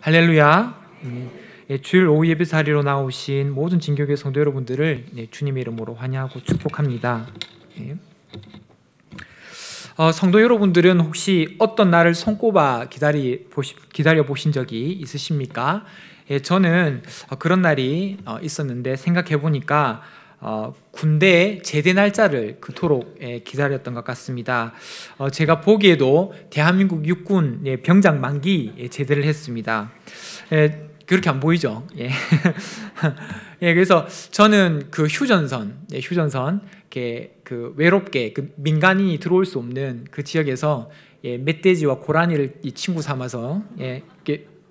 할렐루야. 주일 오후 예배 자리로 나오신 모든 진교회 성도 여러분들을 주님의 이름으로 환영하고 축복합니다. 성도 여러분들은 혹시 어떤 날을 손꼽아 기다려 보신 적이 있으십니까? 저는 그런 날이 있었는데 생각해 보니까 군대 제대 날짜를 그토록 기다렸던 것 같습니다. 제가 보기에도 대한민국 육군 병장 만기 제대를 했습니다. 그렇게 안 보이죠? 그래서 저는 그 휴전선, 그 외롭게 그 민간인이 들어올 수 없는 그 지역에서 멧돼지와 고라니를 이 친구 삼아서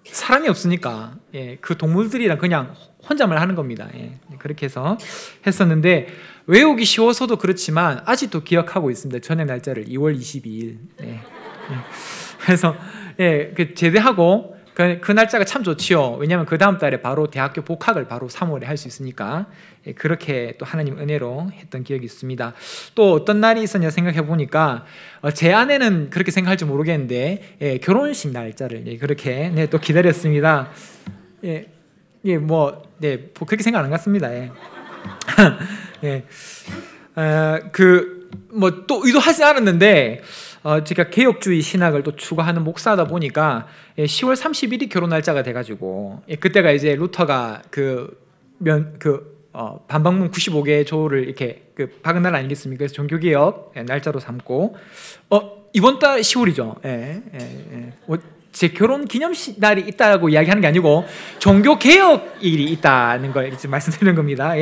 사람이 없으니까 그 동물들이랑 그냥 혼잣말 하는 겁니다. 그렇게 해서 했었는데 외우기 쉬워서도 그렇지만 아직도 기억하고 있습니다. 전의 날짜를 2월 22일. 그래서 그 제대하고 그 날짜가 참 좋지요. 왜냐하면 그 다음 달에 바로 대학교 복학을 바로 3월에 할 수 있으니까 그렇게 또 하나님 은혜로 했던 기억이 있습니다. 또 어떤 날이 있었냐 생각해 보니까 제 아내는 그렇게 생각할지 모르겠는데 결혼식 날짜를 그렇게 또 기다렸습니다. 그렇게 생각 안 같습니다. 또 의도하지 않았는데 제가 개혁주의 신학을 또 추구하는 목사다 보니까 10월 30일이 결혼 날짜가 돼가지고 그때가 이제 루터가 반박문 95개 조를 이렇게 박은 날 아니겠습니까? 그래서 종교개혁 날짜로 삼고 이번 달 10월이죠. 제 결혼 기념식 날이 있다고 이야기하는 게 아니고 종교개혁일이 있다는 걸 말씀드리는 겁니다.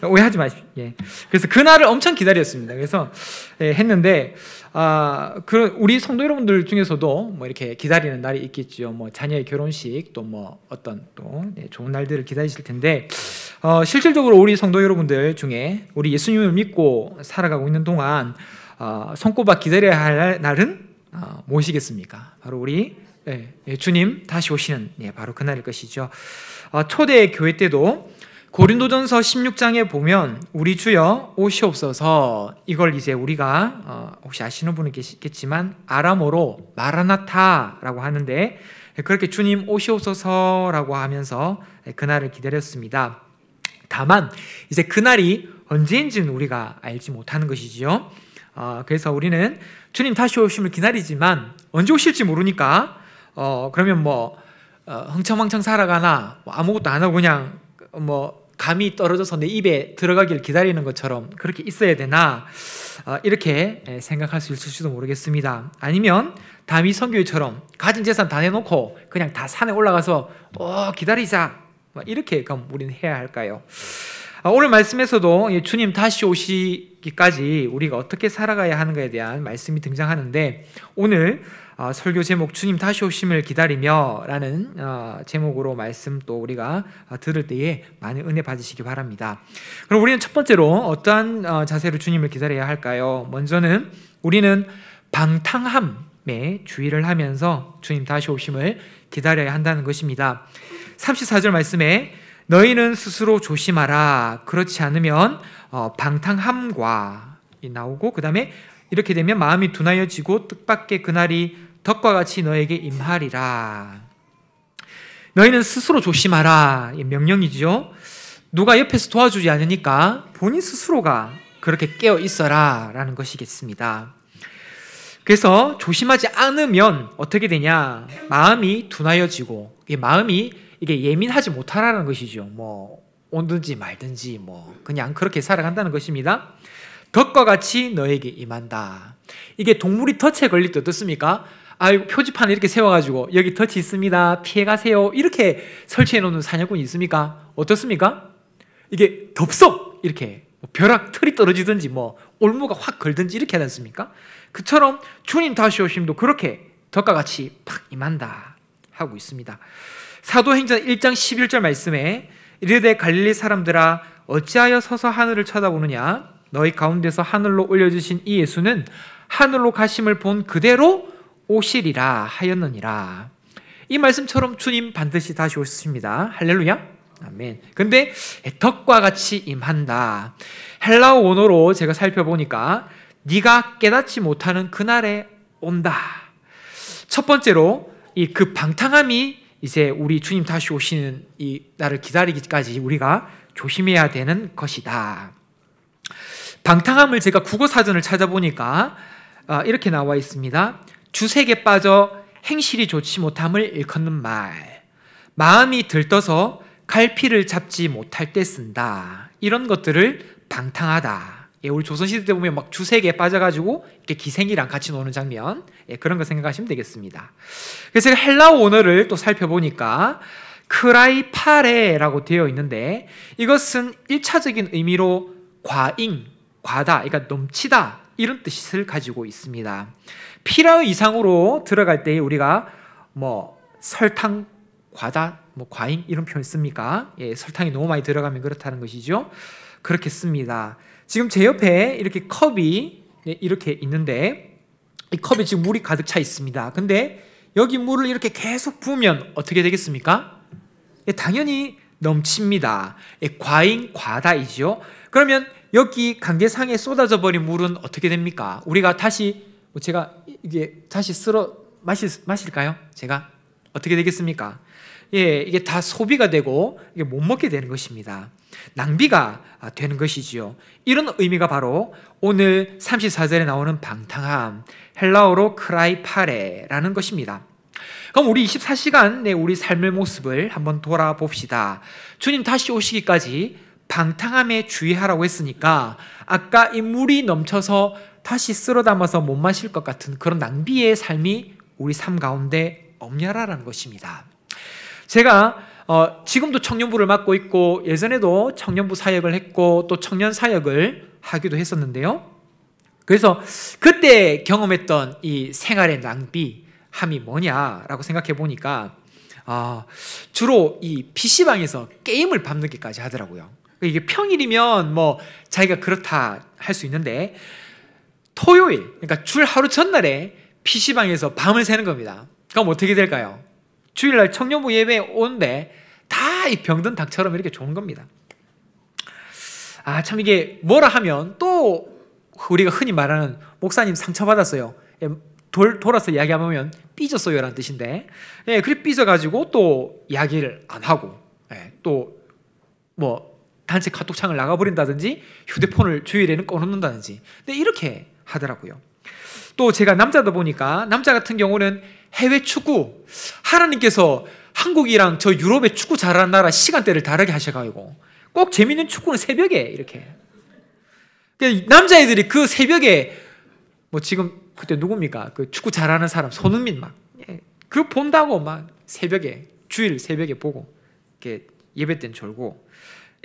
오해하지 마십시오. 그래서 그날을 엄청 기다렸습니다. 그래서 했는데 우리 성도 여러분들 중에서도 뭐 이렇게 기다리는 날이 있겠죠. 뭐 자녀의 결혼식 또 뭐 어떤 또 좋은 날들을 기다리실 텐데 실질적으로 우리 성도 여러분들 중에 우리 예수님을 믿고 살아가고 있는 동안 손꼽아 기다려야 할 날은 무엇이겠습니까? 바로 우리 주님 다시 오시는 바로 그날일 것이죠. 초대 교회 때도 고린도전서 16장에 보면 우리 주여 오시옵소서, 이걸 이제 우리가 혹시 아시는 분은 계시겠지만 아람어로 마라나타라고 하는데 그렇게 주님 오시옵소서라고 하면서 그날을 기다렸습니다. 다만 이제 그날이 언제인지는 우리가 알지 못하는 것이지요. 그래서 우리는 주님 다시 오심을 기다리지만 언제 오실지 모르니까 그러면 흥청망청 살아가나 아무것도 안 하고 그냥 감이 떨어져서 내 입에 들어가길 기다리는 것처럼 그렇게 있어야 되나 이렇게 생각할 수 있을지도 모르겠습니다. 아니면 다윗 선교처럼 가진 재산 다 내놓고 그냥 다 산에 올라가서 기다리자 이렇게 그럼 우리는 해야 할까요? 오늘 말씀에서도 주님 다시 오시기까지 우리가 어떻게 살아가야 하는가에 대한 말씀이 등장하는데 오늘 설교 제목 주님 다시 오심을 기다리며 라는 제목으로 말씀 또 우리가 들을 때에 많은 은혜 받으시기 바랍니다. 그럼 우리는 첫 번째로 어떠한 자세로 주님을 기다려야 할까요? 먼저는 우리는 방탕함에 주의를 하면서 주님 다시 오심을 기다려야 한다는 것입니다. 34절 말씀에 너희는 스스로 조심하라, 그렇지 않으면 방탕함과 나오고 그 다음에 이렇게 되면 마음이 둔하여지고 뜻밖의 그날이 덕과 같이 너에게 임하리라. 너희는 스스로 조심하라, 명령이죠. 누가 옆에서 도와주지 않으니까 본인 스스로가 그렇게 깨어 있어라 라는 것이겠습니다. 그래서 조심하지 않으면 어떻게 되냐, 마음이 둔하여지고 마음이 이게 예민하지 못하라는 것이죠. 오든지 말든지 그냥 그렇게 살아간다는 것입니다. 덫과 같이 너에게 임한다. 이게 동물이 덫에 걸릴 때 어떻습니까? 표지판을 이렇게 세워가지고 여기 덫이 있습니다, 피해가세요, 이렇게 설치해 놓는 사냥꾼이 있습니까? 어떻습니까? 이게 덥석 이렇게 벼락 털이 떨어지든지 올무가 확 걸든지 이렇게 하지 않습니까? 그처럼 주님 다시 오심도 그렇게 덫과 같이 팍 임한다 하고 있습니다. 사도행전 1장 11절 말씀에 이르되 갈릴리 사람들아 어찌하여 서서 하늘을 쳐다보느냐, 너희 가운데서 하늘로 올려주신 이 예수는 하늘로 가심을 본 그대로 오시리라 하였느니라. 이 말씀처럼 주님 반드시 다시 오십니다. 할렐루야, 아멘. 근데 덕과 같이 임한다, 헬라어 원어로 제가 살펴보니까 네가 깨닫지 못하는 그날에 온다. 첫 번째로 그 방탕함이 이제 우리 주님 다시 오시는 이 날을 기다리기까지 우리가 조심해야 되는 것이다. 방탕함을 제가 국어사전을 찾아보니까 이렇게 나와 있습니다. 주색에 빠져 행실이 좋지 못함을 일컫는 말, 마음이 들떠서 갈피를 잡지 못할 때 쓴다. 이런 것들을 방탕하다. 우리 조선시대 때 보면 막 주색에 빠져가지고 이렇게 기생이랑 같이 노는 장면, 그런 거 생각하시면 되겠습니다. 그래서 제가 헬라어 원어를 또 살펴보니까 크라이파레라고 되어 있는데, 이것은 1차적인 의미로 과잉, 과다, 그러니까 넘치다, 이런 뜻을 가지고 있습니다. 필요의 이상으로 들어갈 때 우리가 뭐 설탕 과다, 뭐 과잉 이런 표현 씁니까? 설탕이 너무 많이 들어가면 그렇다는 것이죠. 그렇게 씁니다. 지금 제 옆에 이렇게 컵이 이렇게 있는데, 이 컵에 지금 물이 가득 차 있습니다. 근데 여기 물을 이렇게 계속 부으면 어떻게 되겠습니까? 당연히 넘칩니다. 과잉, 과다이죠. 그러면 여기 강계상에 쏟아져 버린 물은 어떻게 됩니까? 우리가 다시, 제가 이게 다시 쓸어 마실까요? 제가 어떻게 되겠습니까? 이게 다 소비가 되고 이게 못 먹게 되는 것입니다. 낭비가 되는 것이지요. 이런 의미가 바로 오늘 34절에 나오는 방탕함, 헬라어로 크라이파레라는 것입니다. 그럼 우리 24시간 내 우리 삶의 모습을 한번 돌아봅시다. 주님 다시 오시기까지 방탕함에 주의하라고 했으니까, 아까 이 물이 넘쳐서 다시 쓸어 담아서 못 마실 것 같은 그런 낭비의 삶이 우리 삶 가운데 없냐라는 것입니다. 제가 지금도 청년부를 맡고 있고, 예전에도 청년부 사역을 했고 또 청년 사역을 하기도 했었는데요. 그래서 그때 경험했던 이 생활의 낭비함이 뭐냐라고 생각해 보니까 주로 이 PC방에서 게임을 밤늦게까지 하더라고요. 이게 평일이면 뭐 자기가 그렇다 할 수 있는데, 토요일, 그러니까 줄 하루 전날에 PC방에서 밤을 새는 겁니다. 그럼 어떻게 될까요? 주일날 청년부 예배 오는데 다 이 병든 닭처럼 이렇게 좋은 겁니다. 참 이게 뭐라 하면 또 우리가 흔히 말하는 목사님 상처받았어요, 돌아서 이야기하면 삐졌어요 라는 뜻인데, 그래 삐져가지고 또 이야기를 안 하고, 또 뭐 단체 카톡창을 나가버린다든지 휴대폰을 주일에는 꺼놓는다든지, 근데 이렇게 하더라고요. 또 제가 남자다 보니까, 남자 같은 경우는 해외 축구, 하나님께서 한국이랑 저 유럽의 축구 잘하는 나라 시간대를 다르게 하셔가지고 꼭 재밌는 축구는 새벽에 이렇게, 남자애들이 그 새벽에 뭐 지금 그때 누굽니까? 그 축구 잘하는 사람 손흥민 막 그거 본다고 막 새벽에, 주일 새벽에 보고 이렇게 예배 때는 졸고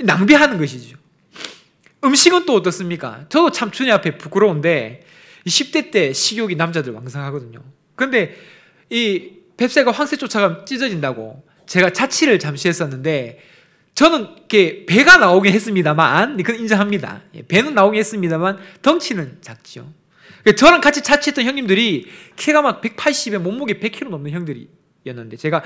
낭비하는 것이죠. 음식은 또 어떻습니까? 저도 참 주님 앞에 부끄러운데 10대 때 식욕이 남자들 왕성하거든요. 그런데 이 뱁새가 황새 쫓아가면 찢어진다고 제가 자취를 잠시 했었는데, 저는 이렇게 배가 나오긴 했습니다만, 그건 인정합니다. 배는 나오긴 했습니다만 덩치는 작죠. 저랑 같이 자취했던 형님들이 키가 막 180에 몸무게 100kg 넘는 형들이었는데, 제가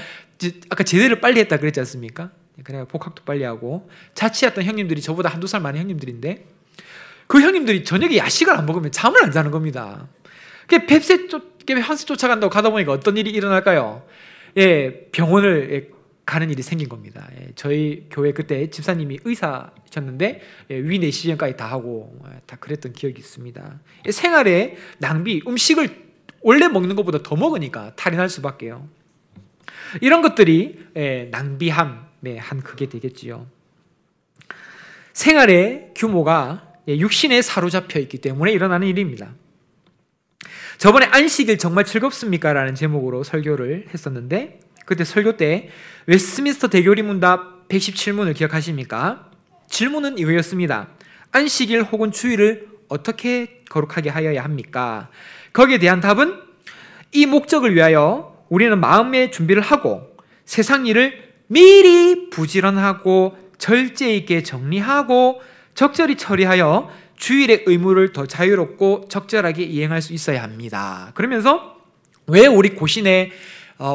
아까 제대를 빨리 했다 그랬지 않습니까? 그래야 복학도 빨리 하고, 자취했던 형님들이 저보다 한두 살 많은 형님들인데, 그 형님들이 저녁에 야식을 안 먹으면 잠을 안 자는 겁니다. 황새 쫓아간다고 가다 보니까 어떤 일이 일어날까요? 병원을 가는 일이 생긴 겁니다. 저희 교회 그때 집사님이 의사셨는데 위 내시경까지 다 하고 다 그랬던 기억이 있습니다. 생활의 낭비, 음식을 원래 먹는 것보다 더 먹으니까 탈이 날 수밖에요. 이런 것들이 낭비함의 한 극이 되겠지요. 생활의 규모가 육신에 사로잡혀 있기 때문에 일어나는 일입니다. 저번에 안식일 정말 즐겁습니까? 라는 제목으로 설교를 했었는데, 그때 설교 때 웨스트민스터 대교리 문답 117문을 기억하십니까? 질문은 이거였습니다. 안식일 혹은 주일을 어떻게 거룩하게 하여야 합니까? 거기에 대한 답은, 이 목적을 위하여 우리는 마음의 준비를 하고 세상 일을 미리 부지런하고 절제 있게 정리하고 적절히 처리하여 주일의 의무를 더 자유롭고 적절하게 이행할 수 있어야 합니다. 그러면서 왜 우리 고신에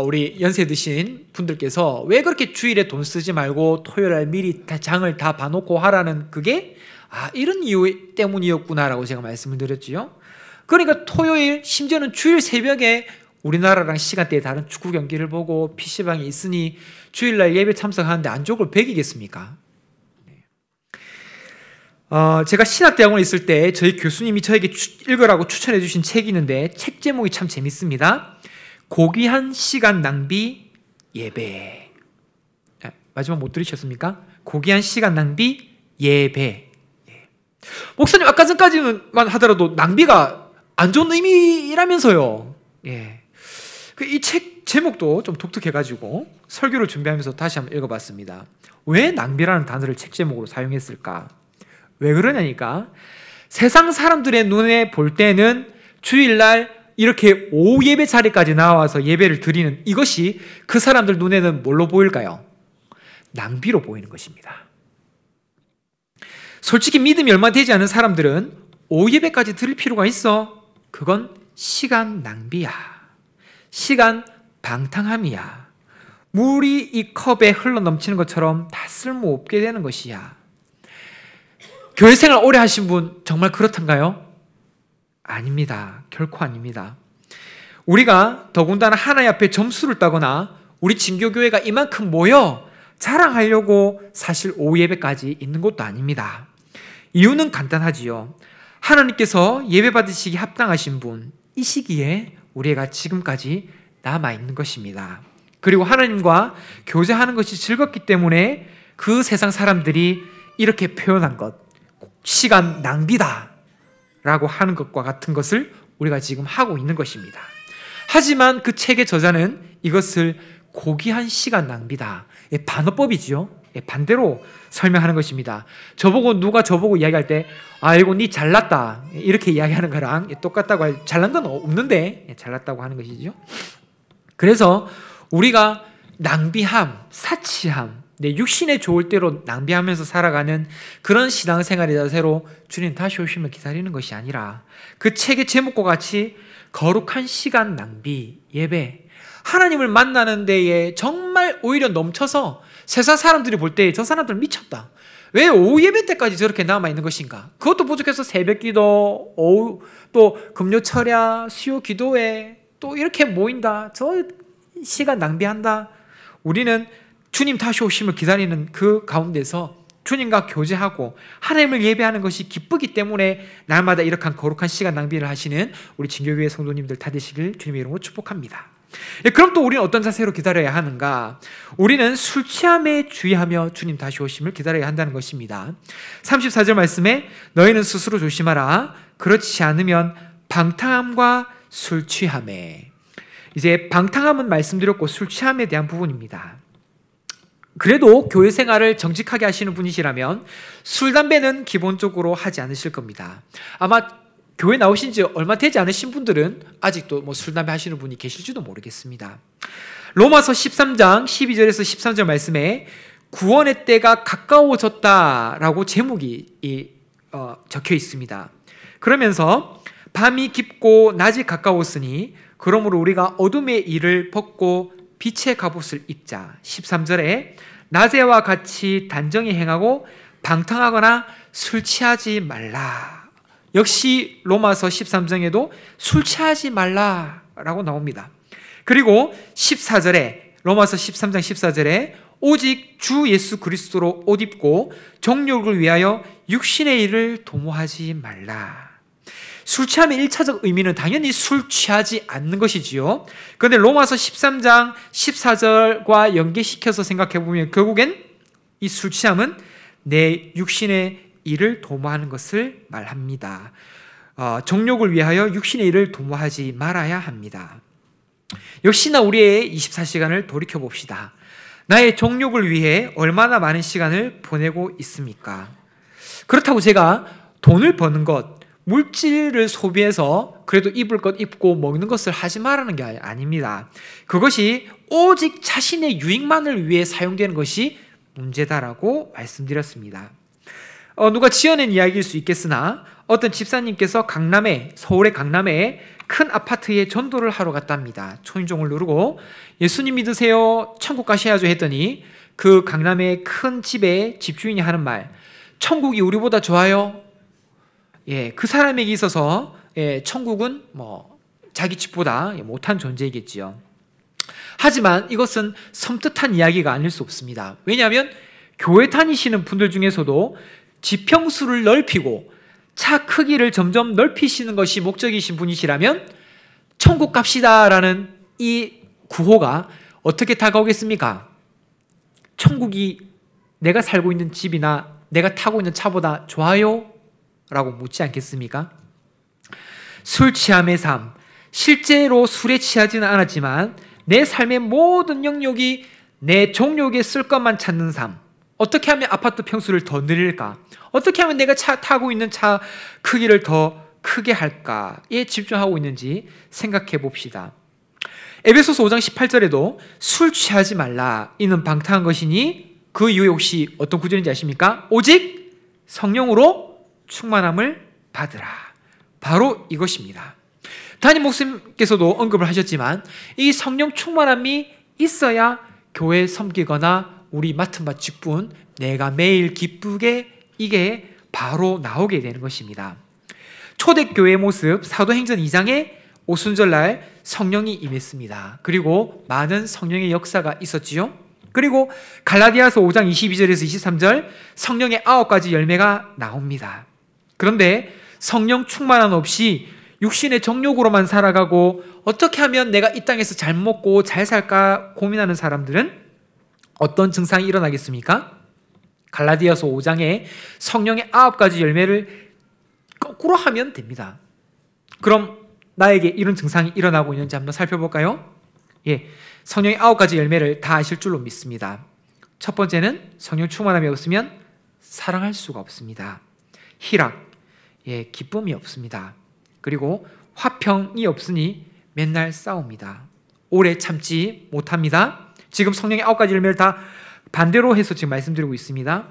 우리 연세 드신 분들께서 왜 그렇게 주일에 돈 쓰지 말고 토요일에 미리 다 장을 다 봐놓고 하라는, 그게 이런 이유 때문이었구나라고 제가 말씀을 드렸지요. 그러니까 토요일, 심지어는 주일 새벽에 우리나라랑 시간대에 다른 축구 경기를 보고 PC방에 있으니 주일날 예배 참석하는데 안족을 배기겠습니까? 제가 신학대학원에 있을 때 저희 교수님이 저에게 읽으라고 추천해 주신 책이 있는데 책 제목이 참 재밌습니다. 고귀한 시간 낭비 예배. 마지막 못 들으셨습니까? 고귀한 시간 낭비 예배. 목사님 아까 전까지만 하더라도 낭비가 안 좋은 의미라면서요. 이 책 제목도 좀 독특해가지고 설교를 준비하면서 다시 한번 읽어봤습니다. 왜 낭비라는 단어를 책 제목으로 사용했을까? 왜 그러냐니까 세상 사람들의 눈에 볼 때는 주일날 이렇게 오후 예배 자리까지 나와서 예배를 드리는 이것이 그 사람들 눈에는 뭘로 보일까요? 낭비로 보이는 것입니다. 솔직히 믿음이 얼마 되지 않은 사람들은 오후 예배까지 드릴 필요가 있어? 그건 시간 낭비야. 시간 방탕함이야. 물이 이 컵에 흘러 넘치는 것처럼 다 쓸모없게 되는 것이야. 교회 생활 오래 하신 분 정말 그렇던가요? 아닙니다. 결코 아닙니다. 우리가 더군다나 하나님 앞에 점수를 따거나 우리 진교교회가 이만큼 모여 자랑하려고 사실 오후 예배까지 있는 것도 아닙니다. 이유는 간단하지요. 하나님께서 예배 받으시기 합당하신 분, 이 시기에 우리가 지금까지 남아있는 것입니다. 그리고 하나님과 교제하는 것이 즐겁기 때문에 그 세상 사람들이 이렇게 표현한 것, 시간 낭비다 라고 하는 것과 같은 것을 우리가 지금 하고 있는 것입니다. 하지만 그 책의 저자는 이것을 고귀한 시간 낭비다, 반어법이죠. 반대로 설명하는 것입니다. 누가 저보고 이야기할 때 아이고 니 잘났다 이렇게 이야기하는 거랑 똑같다고 잘난 건 없는데 잘났다고 하는 것이죠. 그래서 우리가 낭비함, 사치함, 내 육신에 좋을 대로 낭비하면서 살아가는 그런 신앙생활의 자세로 주님 다시 오시면 기다리는 것이 아니라 그 책의 제목과 같이 거룩한 시간 낭비, 예배, 하나님을 만나는 데에 정말 오히려 넘쳐서 세상 사람들이 볼 때 저 사람들 미쳤다. 왜 오후 예배 때까지 저렇게 남아있는 것인가? 그것도 부족해서 새벽 기도, 오후 또 금요 철야, 수요 기도회 또 이렇게 모인다. 저 시간 낭비한다. 우리는 주님 다시 오심을 기다리는 그 가운데서 주님과 교제하고 하나님을 예배하는 것이 기쁘기 때문에 날마다 이렇게 거룩한 시간 낭비를 하시는 우리 진교교회 성도님들 다 되시길 주님의 이름으로 축복합니다. 그럼 또 우리는 어떤 자세로 기다려야 하는가? 우리는 술 취함에 주의하며 주님 다시 오심을 기다려야 한다는 것입니다. 34절 말씀에 너희는 스스로 조심하라. 그렇지 않으면 방탕함과 술 취함에, 이제 방탕함은 말씀드렸고 술 취함에 대한 부분입니다. 그래도 교회 생활을 정직하게 하시는 분이시라면 술, 담배는 기본적으로 하지 않으실 겁니다. 아마 교회 나오신 지 얼마 되지 않으신 분들은 아직도 술, 담배 하시는 분이 계실지도 모르겠습니다. 로마서 13장 12절에서 13절 말씀에 구원의 때가 가까워졌다라고 제목이 적혀 있습니다. 그러면서 밤이 깊고 낮이 가까웠으니 그러므로 우리가 어둠의 일을 벗고 빛의 갑옷을 입자. 13절에 낮에와 같이 단정히 행하고 방탕하거나 술 취하지 말라. 역시 로마서 13장에도 술 취하지 말라라고 나옵니다. 그리고 14절에 로마서 13장 14절에 오직 주 예수 그리스도로 옷 입고 정욕을 위하여 육신의 일을 도모하지 말라. 술 취함의 1차적 의미는 당연히 술 취하지 않는 것이지요. 그런데 로마서 13장 14절과 연계시켜서 생각해보면 결국엔 이 술 취함은 내 육신의 일을 도모하는 것을 말합니다. 정욕을 위하여 육신의 일을 도모하지 말아야 합니다. 역시나 우리의 24시간을 돌이켜봅시다. 나의 정욕을 위해 얼마나 많은 시간을 보내고 있습니까? 그렇다고 제가 돈을 버는 것, 물질을 소비해서 그래도 입을 것 입고 먹는 것을 하지 말라는 게 아닙니다. 그것이 오직 자신의 유익만을 위해 사용되는 것이 문제다라고 말씀드렸습니다. 누가 지어낸 이야기일 수 있겠으나 어떤 집사님께서 서울의 강남에 큰 아파트에 전도를 하러 갔답니다. 초인종을 누르고 예수님 믿으세요? 천국 가셔야죠 했더니 그 강남의 큰 집에 집주인이 하는 말, 천국이 우리보다 좋아요? 그 사람에게 있어서 천국은 자기 집보다 못한 존재이겠지요. 하지만 이것은 섬뜩한 이야기가 아닐 수 없습니다. 왜냐하면 교회 다니시는 분들 중에서도 지평수를 넓히고 차 크기를 점점 넓히시는 것이 목적이신 분이시라면 천국 갑시다라는 이 구호가 어떻게 다가오겠습니까? 천국이 내가 살고 있는 집이나 내가 타고 있는 차보다 좋아요? 라고 묻지 않겠습니까? 술 취함의 삶, 실제로 술에 취하지는 않았지만 내 삶의 모든 영역이 내 종욕에 쓸 것만 찾는 삶. 어떻게 하면 아파트 평수를 더 늘릴까? 어떻게 하면 내가 타고 있는 차 크기를 더 크게 할까에 집중하고 있는지 생각해 봅시다. 에베소서 5장 18절에도 술 취하지 말라 이는 방탕한 것이니 그 이후에 혹시 어떤 구절인지 아십니까? 오직 성령으로 충만함을 받으라. 바로 이것입니다. 담임 목사님께서도 언급을 하셨지만 이 성령 충만함이 있어야 교회 섬기거나 우리 맡은 바 직분 내가 매일 기쁘게 이게 바로 나오게 되는 것입니다. 초대교회의 모습 사도행전 2장에 오순절날 성령이 임했습니다. 그리고 많은 성령의 역사가 있었지요. 그리고 갈라디아서 5장 22절에서 23절 성령의 9가지 열매가 나옵니다. 그런데 성령 충만함 없이 육신의 정욕으로만 살아가고 어떻게 하면 내가 이 땅에서 잘 먹고 잘 살까 고민하는 사람들은 어떤 증상이 일어나겠습니까? 갈라디아서 5장에 성령의 9가지 열매를 거꾸로 하면 됩니다. 그럼 나에게 이런 증상이 일어나고 있는지 한번 살펴볼까요? 성령의 9가지 열매를 다 아실 줄로 믿습니다. 첫 번째는 성령 충만함이 없으면 사랑할 수가 없습니다. 희락, 기쁨이 없습니다. 그리고 화평이 없으니 맨날 싸웁니다. 오래 참지 못합니다. 지금 성령의 9가지 열매를 다 반대로 해서 지금 말씀드리고 있습니다.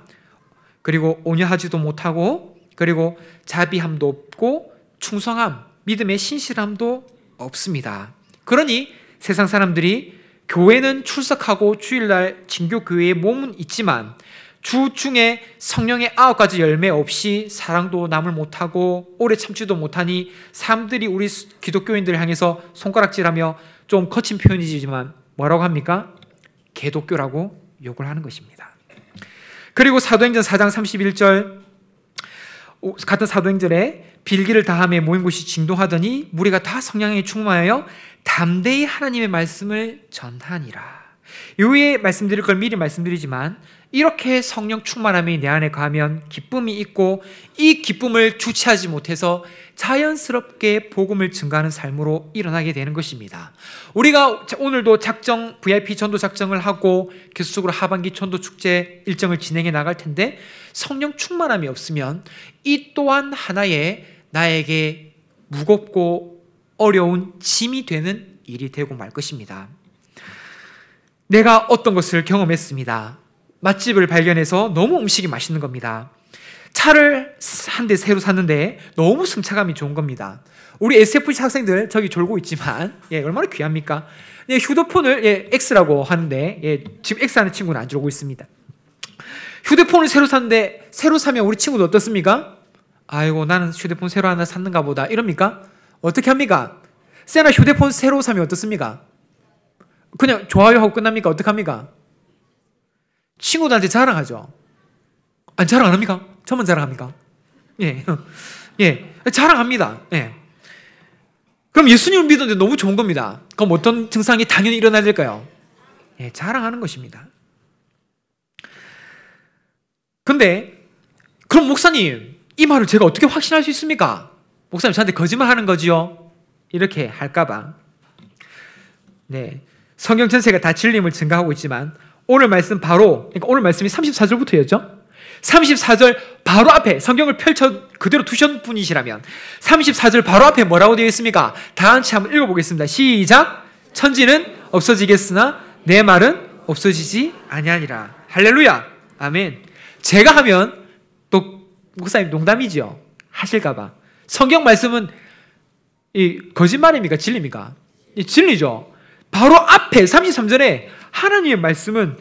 그리고 온유하지도 못하고, 그리고 자비함도 없고, 충성함, 믿음의 신실함도 없습니다. 그러니 세상 사람들이 교회는 출석하고 주일날 진교교회에 몸은 있지만 주 중에 성령의 9가지 열매 없이 사랑도 남을 못하고 오래 참지도 못하니 사람들이 우리 기독교인들을 향해서 손가락질하며 좀 거친 표현이지만 뭐라고 합니까? 개독교라고 욕을 하는 것입니다. 그리고 사도행전 4장 31절 같은 사도행전에 빌기를 다함에 모인 곳이 진동하더니 무리가 다 성령에 충만하여 담대히 하나님의 말씀을 전하니라. 이후에 말씀드릴 걸 미리 말씀드리지만 이렇게 성령 충만함이 내 안에 가면 기쁨이 있고 이 기쁨을 주체하지 못해서 자연스럽게 복음을 증가하는 삶으로 일어나게 되는 것입니다. 우리가 오늘도 작정 VIP 전도 작정을 하고 계속적으로 하반기 전도 축제 일정을 진행해 나갈 텐데 성령 충만함이 없으면 이 또한 하나의 나에게 무겁고 어려운 짐이 되는 일이 되고 말 것입니다. 내가 어떤 것을 경험했습니다. 맛집을 발견해서 너무 음식이 맛있는 겁니다. 차를 한 대 새로 샀는데 너무 승차감이 좋은 겁니다. 우리 SFC 학생들 저기 졸고 있지만 얼마나 귀합니까? 휴대폰을 X라고 하는데 지금 X 하는 친구는 안 졸고 있습니다. 휴대폰을 새로 샀는데 새로 사면 우리 친구도 어떻습니까? 아이고 나는 휴대폰 새로 하나 샀는가 보다 이럽니까? 어떻게 합니까? 쎄나 휴대폰 새로 사면 어떻습니까? 그냥 좋아요 하고 끝납니까? 어떻게 합니까? 친구들한테 자랑하죠. 아니 자랑 안 합니까? 저만 자랑합니까? 자랑합니다. 그럼 예수님을 믿었는데 너무 좋은 겁니다. 그럼 어떤 증상이 당연히 일어나야 될까요? 자랑하는 것입니다. 근데 그럼 목사님 이 말을 제가 어떻게 확신할 수 있습니까? 목사님 저한테 거짓말하는 거지요? 이렇게 할까봐 성경 전체가 다 진리임을 증가하고 있지만 오늘 말씀 그러니까 오늘 말씀이 34절부터였죠? 34절 바로 앞에 성경을 펼쳐 그대로 두신 분이시라면 34절 바로 앞에 뭐라고 되어 있습니까? 다 같이 한번 읽어보겠습니다. 시작! 천지는 없어지겠으나 내 말은 없어지지 아니하니라. 할렐루야! 아멘. 제가 하면 또 목사님 농담이죠? 하실까봐. 성경 말씀은 이 거짓말입니까? 진리입니까? 진리죠. 바로 앞에 33절에 하나님의 말씀은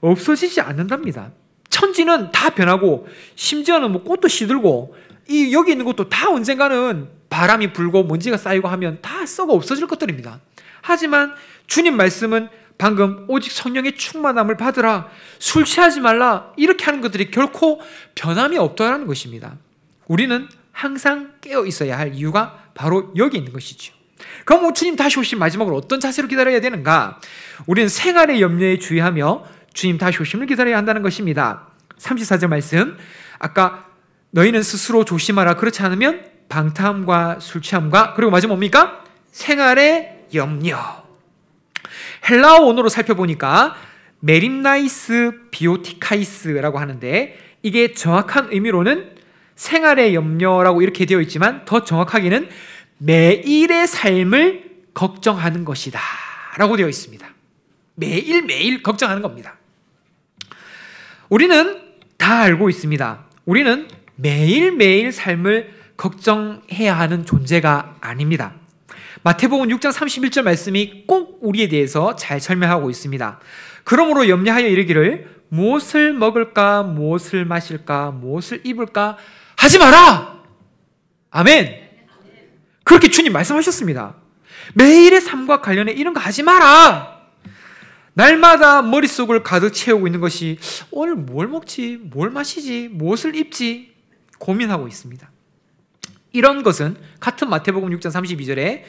없어지지 않는답니다. 천지는 다 변하고 심지어는 꽃도 시들고 여기 있는 것도 다 언젠가는 바람이 불고 먼지가 쌓이고 하면 다 썩어 없어질 것들입니다. 하지만 주님 말씀은 방금 오직 성령의 충만함을 받으라, 술 취하지 말라, 이렇게 하는 것들이 결코 변함이 없다는 것입니다. 우리는 항상 깨어 있어야 할 이유가 바로 여기 있는 것이죠. 그럼 주님 다시 오신 마지막으로 어떤 자세로 기다려야 되는가? 우리는 생활의 염려에 주의하며 주님 다시 오심을 기다려야 한다는 것입니다. 34절 말씀, 아까 너희는 스스로 조심하라, 그렇지 않으면 방탕함과 술 취함과, 그리고 마지막 뭡니까? 생활의 염려. 헬라어 원어로 살펴보니까 메림나이스 비오티카이스라고 하는데, 이게 정확한 의미로는 생활의 염려라고 이렇게 되어 있지만 더 정확하게는 매일의 삶을 걱정하는 것이다 라고 되어 있습니다. 매일매일 걱정하는 겁니다. 우리는 다 알고 있습니다. 우리는 매일매일 삶을 걱정해야 하는 존재가 아닙니다. 마태복음 6장 31절 말씀이 꼭 우리에 대해서 잘 설명하고 있습니다. 그러므로 염려하여 이르기를 무엇을 먹을까, 무엇을 마실까, 무엇을 입을까 하지 마라. 아멘. 그렇게 주님 말씀하셨습니다. 매일의 삶과 관련해 이런 거 하지 마라. 날마다 머릿속을 가득 채우고 있는 것이 오늘 뭘 먹지, 뭘 마시지, 무엇을 입지 고민하고 있습니다. 이런 것은 같은 마태복음 6장 32절에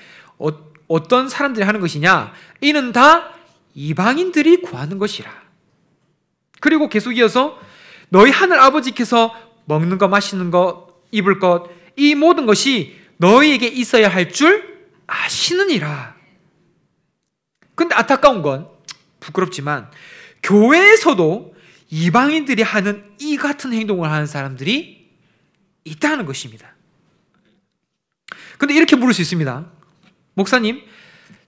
어떤 사람들이 하는 것이냐? 이는 다 이방인들이 구하는 것이라. 그리고 계속 이어서 너희 하늘 아버지께서 먹는 것, 마시는 것, 입을 것, 이 모든 것이 너희에게 있어야 할 줄 아시느니라. 근데 안타까운 건, 부끄럽지만 교회에서도 이방인들이 하는 이 같은 행동을 하는 사람들이 있다는 것입니다. 근데 이렇게 물을 수 있습니다. 목사님,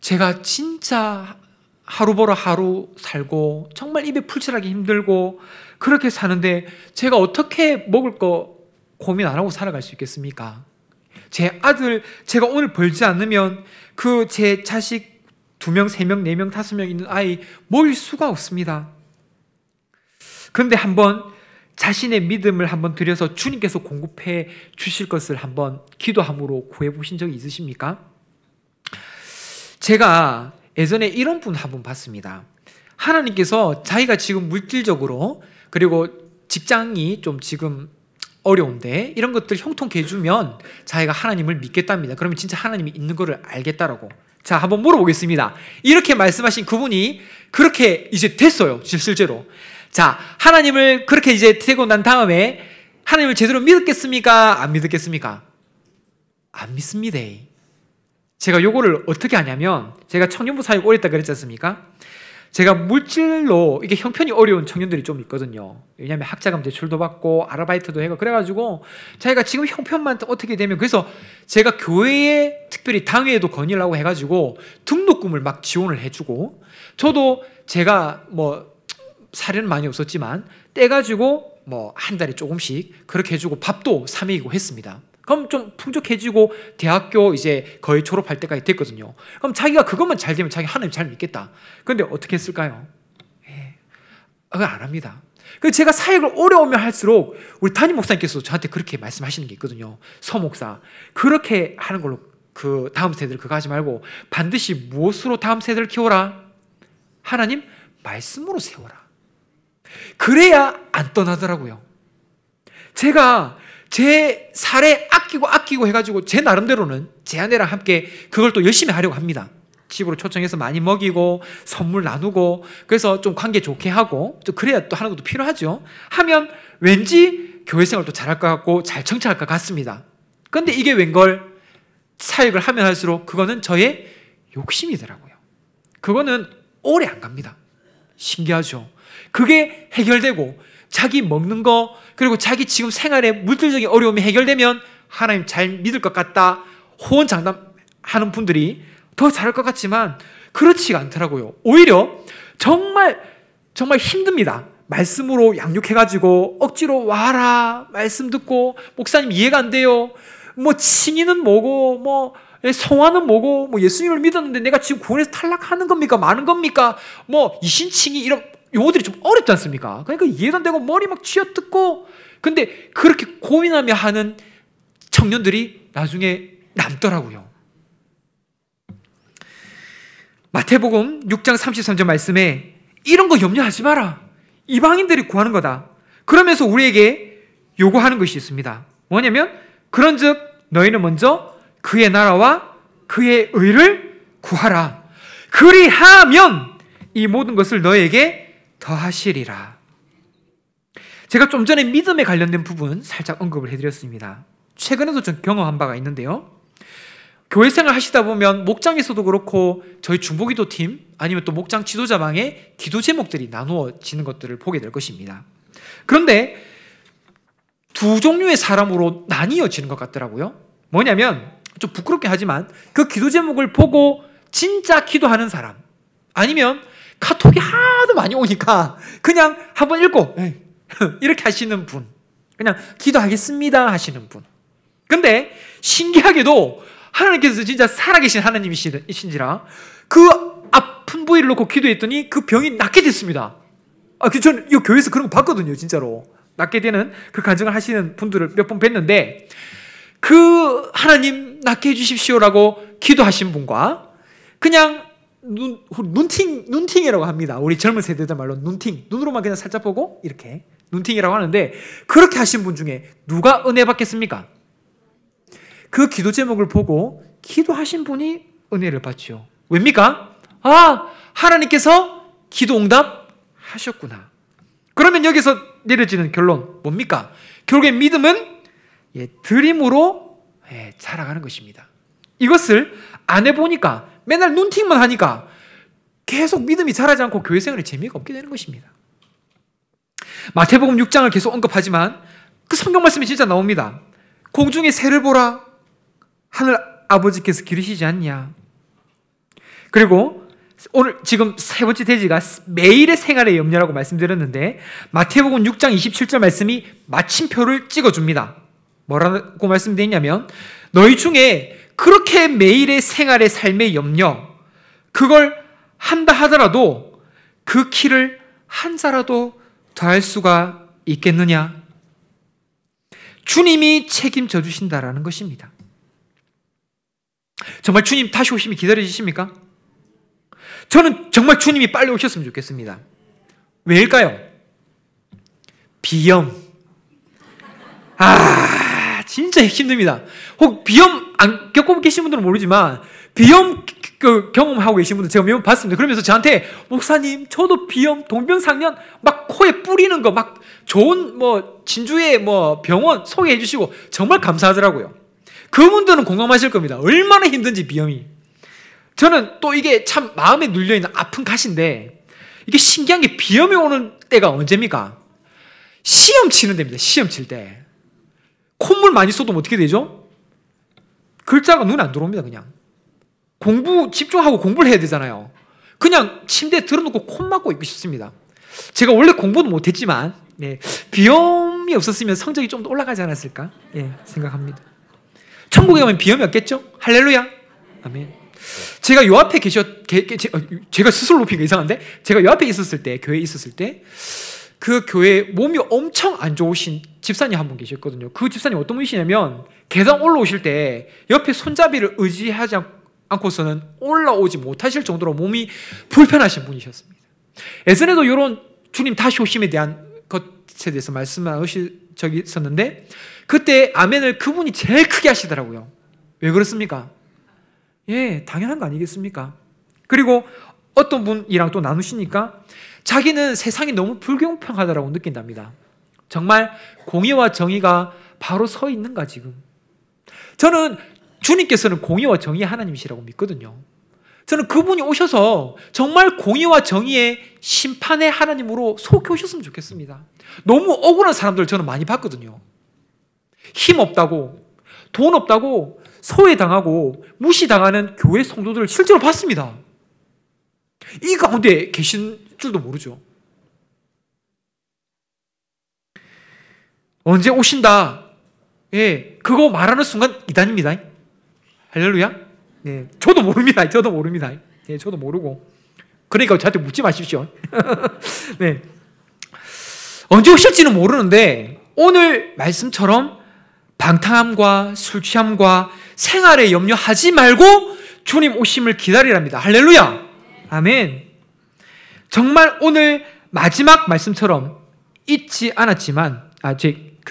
제가 진짜 하루 벌어 하루 살고 정말 입에 풀칠하기 힘들고 그렇게 사는데 제가 어떻게 먹을 거 고민 안 하고 살아갈 수 있겠습니까? 제 아들, 제가 오늘 벌지 않으면 그 제 자식 2명, 3명, 4명, 5명 있는 아이 먹일 수가 없습니다. 그런데 한번 자신의 믿음을 한번 들여서 주님께서 공급해 주실 것을 한번 기도함으로 구해 보신 적이 있으십니까? 제가 예전에 이런 분 한 분 봤습니다. 하나님께서 자기가 지금 물질적으로, 그리고 직장이 좀 지금 어려운데 이런 것들 형통케 해주면 자기가 하나님을 믿겠답니다. 그러면 진짜 하나님이 있는 것을 알겠다라고. 자, 한번 물어보겠습니다. 이렇게 말씀하신 그분이 그렇게 이제 됐어요, 실제로. 자, 하나님을 그렇게 이제 되고 난 다음에 하나님을 제대로 믿었겠습니까? 안 믿었겠습니까? 안 믿습니다. 제가 요거를 어떻게 하냐면, 제가 청년부 사역 오래 했다 그랬지 않습니까? 제가 물질로 이게 형편이 어려운 청년들이 좀 있거든요. 왜냐하면 학자금 대출도 받고 아르바이트도 해고 그래가지고 자기가 지금 형편만 어떻게 되면, 그래서 제가 교회에 특별히 당회에도 건의를 하고 해가지고 등록금을 막 지원을 해주고, 저도 제가 뭐 사례는 많이 없었지만 떼가지고 뭐 한 달에 조금씩 그렇게 해주고 밥도 사 먹이고 했습니다. 그럼 좀 풍족해지고 대학교 이제 거의 졸업할 때까지 됐거든요. 그럼 자기가 그것만 잘 되면 자기 하나님 잘 믿겠다. 그런데 어떻게 했을까요? 그걸 안 합니다. 그래서 제가 사역을 오래 오면 할수록 우리 담임 목사님께서 저한테 그렇게 말씀하시는 게 있거든요. 서 목사, 그렇게 하는 걸로 그 다음 세대를 그거 하지 말고 반드시 무엇으로 다음 세대를 키워라? 하나님 말씀으로 세워라. 그래야 안 떠나더라고요. 제가 제 살에 아끼고 해가지고 제 나름대로는 제 아내랑 함께 그걸 또 열심히 하려고 합니다. 집으로 초청해서 많이 먹이고 선물 나누고, 그래서 좀 관계 좋게 하고, 또 그래야 또 하는 것도 필요하죠. 하면 왠지 교회 생활도 잘할 것 같고 잘 청취할 것 같습니다. 그런데 이게 웬걸 사역을 하면 할수록 그거는 저의 욕심이더라고요. 그거는 오래 안 갑니다. 신기하죠. 그게 해결되고 자기 먹는 거, 그리고 자기 지금 생활에 물질적인 어려움이 해결되면 하나님 잘 믿을 것 같다 호언장담하는 분들이 더 잘할 것 같지만 그렇지가 않더라고요. 오히려 정말 힘듭니다. 말씀으로 양육해가지고 억지로 와라, 말씀 듣고 목사님 이해가 안 돼요, 뭐 칭의는 뭐고, 뭐 성화는 뭐고, 뭐 예수님을 믿었는데 내가 지금 구원에서 탈락하는 겁니까, 마는 겁니까, 뭐 이신칭의, 이런 용어들이 좀 어렵지 않습니까? 그러니까 이해도 안 되고 머리 막 쥐어뜯고, 근데 그렇게 고민하며 하는 청년들이 나중에 남더라고요. 마태복음 6장 33절 말씀에 이런 거 염려하지 마라. 이방인들이 구하는 거다. 그러면서 우리에게 요구하는 것이 있습니다. 뭐냐면 그런즉 너희는 먼저 그의 나라와 그의 의를 구하라. 그리하면 이 모든 것을 너에게 더하시리라. 제가 좀 전에 믿음에 관련된 부분 살짝 언급을 해드렸습니다. 최근에도 좀 경험한 바가 있는데요. 교회 생활 하시다 보면 목장에서도 그렇고 저희 중보기도 팀 아니면 또 목장 지도자방에 기도 제목들이 나누어지는 것들을 보게 될 것입니다. 그런데 두 종류의 사람으로 나뉘어지는 것 같더라고요. 뭐냐면 좀 부끄럽긴 하지만 그 기도 제목을 보고 진짜 기도하는 사람, 아니면 카톡이 하도 많이 오니까 그냥 한번 읽고 이렇게 하시는 분, 그냥 기도하겠습니다 하시는 분. 근데 신기하게도 하나님께서 진짜 살아계신 하나님이신지라 그 아픈 부위를 놓고 기도했더니 그 병이 낫게 됐습니다. 저는 이 교회에서 그런 거 봤거든요. 진짜로 낫게 되는 그 간증을 하시는 분들을 몇 번 뵀는데, 그 하나님 낫게 해주십시오라고 기도하신 분과 그냥 눈팅이라고 합니다. 우리 젊은 세대들 말로 눈팅, 눈으로만 그냥 살짝 보고 이렇게 눈팅이라고 하는데, 그렇게 하신 분 중에 누가 은혜 받겠습니까? 그 기도 제목을 보고 기도하신 분이 은혜를 받죠. 왜입니까? 하나님께서 기도 응답 하셨구나. 그러면 여기서 내려지는 결론 뭡니까? 결국에 믿음은 드림으로 자라가는 것입니다. 이것을 안 해보니까, 맨날 눈팅만 하니까 계속 믿음이 자라지 않고 교회 생활에 재미가 없게 되는 것입니다. 마태복음 6장을 계속 언급하지만 그 성경 말씀이 진짜 나옵니다. 공중의 새를 보라, 하늘 아버지께서 기르시지 않냐. 그리고 오늘 지금 세 번째 대지가 매일의 생활의 염려라고 말씀드렸는데, 마태복음 6장 27절 말씀이 마침표를 찍어줍니다. 뭐라고 말씀드렸냐면, 너희 중에 그렇게 매일의 생활의 삶의 염려, 그걸 한다 하더라도 그 키를 한 자라도 더할 수가 있겠느냐? 주님이 책임져 주신다라는 것입니다. 정말 주님 다시 오시면 기다려주십니까? 저는 정말 주님이 빨리 오셨으면 좋겠습니다. 왜일까요? 비염. 진짜 힘듭니다. 혹 비염 안 겪고 계신 분들은 모르지만 비염 경험하고 계신 분들 제가 몇 번 봤습니다. 그러면서 저한테 목사님 저도 비염 동병상련 막 코에 뿌리는 거 막 좋은 진주의 병원 소개해 주시고 정말 감사하더라고요. 그분들은 공감하실 겁니다. 얼마나 힘든지 비염이. 저는 또 이게 참 마음에 눌려있는 아픈 가시인데, 이게 신기한 게 비염이 오는 때가 언제입니까? 시험 치는 데입니다. 시험 칠 때. 콧물 많이 쏟으면 어떻게 되죠? 글자가 눈에 안 들어옵니다. 그냥 공부 집중하고 공부를 해야 되잖아요. 그냥 침대에 들어놓고 콧 막고 있고 싶습니다. 제가 원래 공부는 못했지만 비염이 없었으면 성적이 좀 더 올라가지 않았을까 생각합니다. 천국에 가면 비염이 없겠죠? 할렐루야. 아멘. 제가 요 앞에 제가 스스로 높인 게 이상한데, 제가 요 앞에 있었을 때, 교회에 있었을 때, 그 교회에 몸이 엄청 안 좋으신 집사님 한 분 계셨거든요. 그 집사님 어떤 분이시냐면, 계단 올라오실 때 옆에 손잡이를 의지하지 않고서는 올라오지 못하실 정도로 몸이 불편하신 분이셨습니다. 예전에도 이런 주님 다시 오심에 대한 것에 대해서 말씀하신 적이 있었는데, 그때 아멘을 그분이 제일 크게 하시더라고요. 왜 그렇습니까? 당연한 거 아니겠습니까? 그리고 어떤 분이랑 또 나누시니까 자기는 세상이 너무 불공평하다고 느낀답니다. 정말 공의와 정의가 바로 서 있는가 지금? 저는 주님께서는 공의와 정의의 하나님이시라고 믿거든요. 저는 그분이 오셔서 정말 공의와 정의의 심판의 하나님으로 속해 오셨으면 좋겠습니다. 너무 억울한 사람들 저는 많이 봤거든요. 힘 없다고, 돈 없다고 소외당하고 무시당하는 교회 성도들을 실제로 봤습니다. 이 가운데 계신 줄도 모르죠. 언제 오신다, 그거 말하는 순간 이단입니다. 할렐루야. 저도 모릅니다. 저도 모르고. 그러니까 저한테 묻지 마십시오. 언제 오실지는 모르는데 오늘 말씀처럼 방탕함과 술 취함과 생활에 염려하지 말고 주님 오심을 기다리랍니다. 할렐루야. 아멘. 정말 오늘 마지막 말씀처럼 잊지 않았지만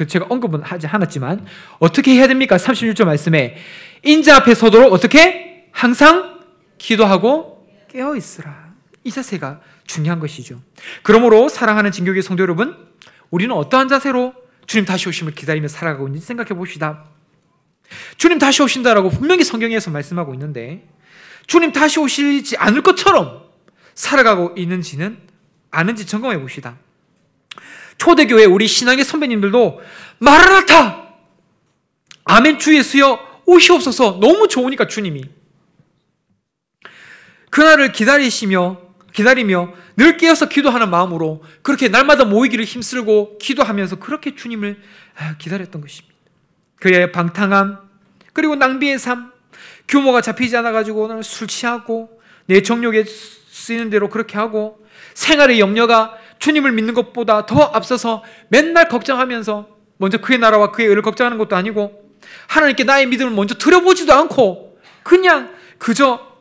제가 언급은 하지 않았지만 어떻게 해야 됩니까? 36절 말씀에 인자 앞에 서도록 어떻게? 항상 기도하고 깨어있으라. 이 자세가 중요한 것이죠. 그러므로 사랑하는 진교계 성도 여러분, 우리는 어떠한 자세로 주님 다시 오심을 기다리며 살아가고 있는지 생각해 봅시다. 주님 다시 오신다라고 분명히 성경에서 말씀하고 있는데 주님 다시 오시지 않을 것처럼 살아가고 있는지는 아는지 점검해 봅시다. 초대교회 우리 신앙의 선배님들도 마라나타! 아멘 주 예수여 오시옵소서. 너무 좋으니까 주님이 그날을 기다리며 늘 깨어서 기도하는 마음으로 그렇게 날마다 모이기를 힘쓰고 기도하면서 그렇게 주님을 기다렸던 것입니다. 그의 방탕함 그리고 낭비의 삶, 규모가 잡히지 않아가지고 술 취하고 내 정욕에 쓰이는 대로 그렇게 하고 생활의 염려가 주님을 믿는 것보다 더 앞서서 맨날 걱정하면서 먼저 그의 나라와 그의 의를 걱정하는 것도 아니고 하나님께 나의 믿음을 먼저 드려보지도 않고 그냥 그저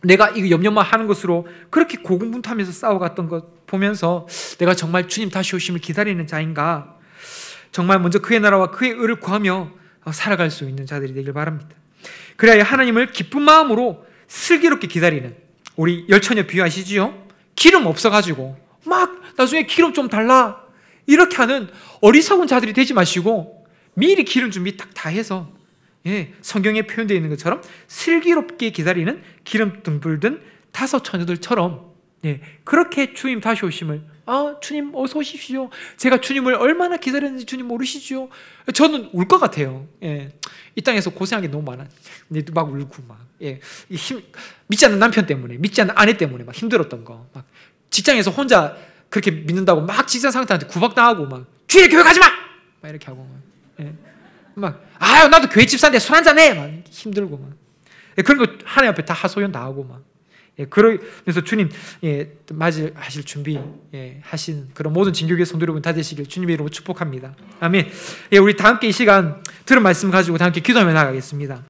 내가 이 염려만 하는 것으로 그렇게 고군분투하면서 싸워갔던 것 보면서 내가 정말 주님 다시 오심을 기다리는 자인가, 정말 먼저 그의 나라와 그의 의를 구하며 살아갈 수 있는 자들이 되길 바랍니다. 그래야 하나님을 기쁜 마음으로 슬기롭게 기다리는 우리 열처녀 비유하시지요? 기름 없어가지고 막 나중에 기름 좀 달라 이렇게 하는 어리석은 자들이 되지 마시고 미리 기름 준비 딱 다 해서 성경에 표현되어 있는 것처럼 슬기롭게 기다리는 기름 등불 든 5 처녀들처럼 그렇게 주님 다시 오심을 주님 어서 오십시오. 제가 주님을 얼마나 기다렸는지 주님 모르시죠? 저는 울 것 같아요. 이 땅에서 고생한 게 너무 많아. 막 울고 믿지 않는 남편 때문에, 믿지 않는 아내 때문에 막 힘들었던 거, 막 직장에서 혼자 그렇게 믿는다고 막 직장 상사한테 구박당하고 막 주일 교회 가지 마! 막 이렇게 하고 나도 교회 집사인데 술 한잔 해! 막 힘들고 막 그런 거 하나님 앞에 다 하소연 다 하고 막 그래서 주님 맞이하실 준비 하신 그런 모든 진교계 성도 여러분 다 되시길 주님의 이름으로 축복합니다. 아멘. 우리 다 함께 이 시간 들은 말씀 가지고 다 함께 기도하며 나가겠습니다.